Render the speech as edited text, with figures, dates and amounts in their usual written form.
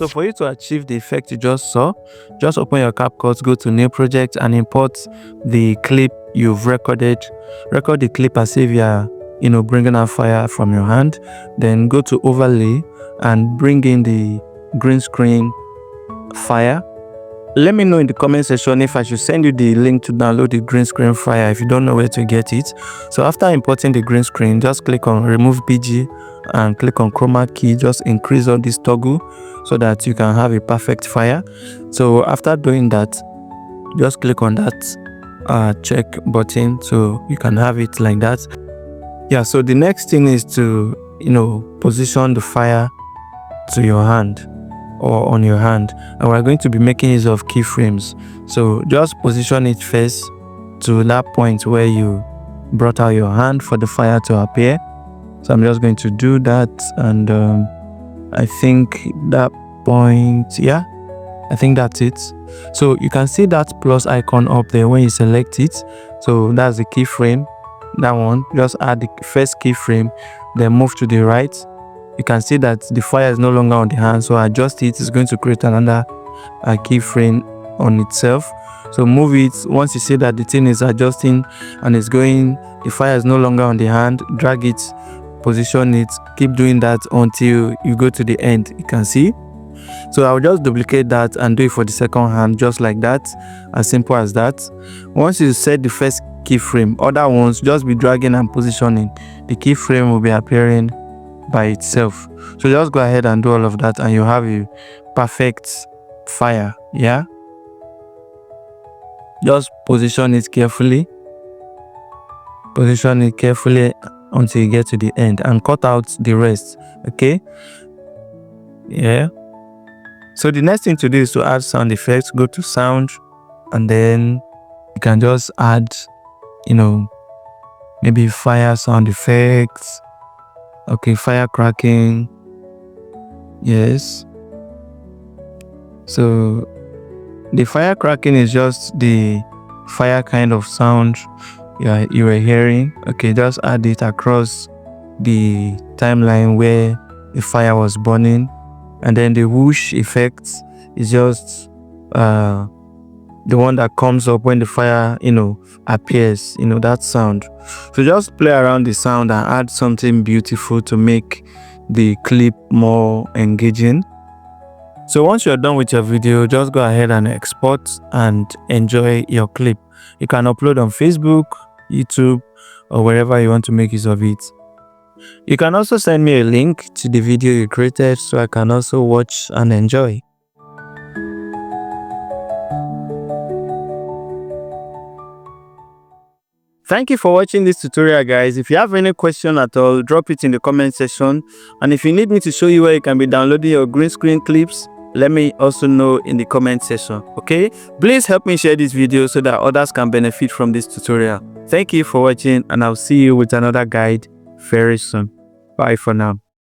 So for you to achieve the effect you just saw, just open your Capcut, go to new project and import the clip you've recorded. Record the clip as if you are bringing out fire from your hand. Then go to overlay and bring in the green screen fire. Let me know in the comment section if I should send you the link to download the green screen fire if you don't know where to get it. So after importing the green screen, just click on remove BG and click on chroma key. Just increase all this toggle so that you can have a perfect fire. So after doing that, just click on that check button so you can have it like that. Yeah, so the next thing is to position the fire to your hand or on your hand, and we're going to be making use of keyframes. So just position it first to that point where you brought out your hand for the fire to appear. So I'm just going to do that, and I think that point, yeah, I think that's it. So you can see that plus icon up there when you select it. So that's the keyframe, that one. Just add the first keyframe, then move to the right. You can see that the fire is no longer on the hand, so adjust it. It's going to create another keyframe on itself. So move it. Once you see that the thing is adjusting and it's going, the fire is no longer on the hand, drag it, position it, keep doing that until you go to the end. You can see. So I'll just duplicate that and do it for the second hand, just like that, as simple as that. Once you set the first keyframe, other ones just be dragging and positioning. The keyframe will be appearing by itself. So just go ahead and do all of that and you have a perfect fire. Yeah, just position it carefully until you get to the end and cut out the rest. Okay, yeah. So the next thing to do is to add sound effects. Go to sound and then you can just add maybe fire sound effects. Okay, fire cracking. Yes. So the fire cracking is just the fire kind of sound you were hearing. Okay, just add it across the timeline where the fire was burning. And then the whoosh effect is just the one that comes up when the fire appears, that sound. So just play around the sound and add something beautiful to make the clip more engaging. So once you're done with your video, just go ahead and export and enjoy your clip. You can upload on Facebook, YouTube, or wherever you want to make use of it. You can also send me a link to the video you created so I can also watch and enjoy. Thank you for watching this tutorial, guys. If you have any question at all, drop it in the comment section. And if you need me to show you where you can be downloading your green screen clips, let me also know in the comment section. Okay, please help me share this video so that others can benefit from this tutorial. Thank you for watching, and I'll see you with another guide very soon. Bye for now.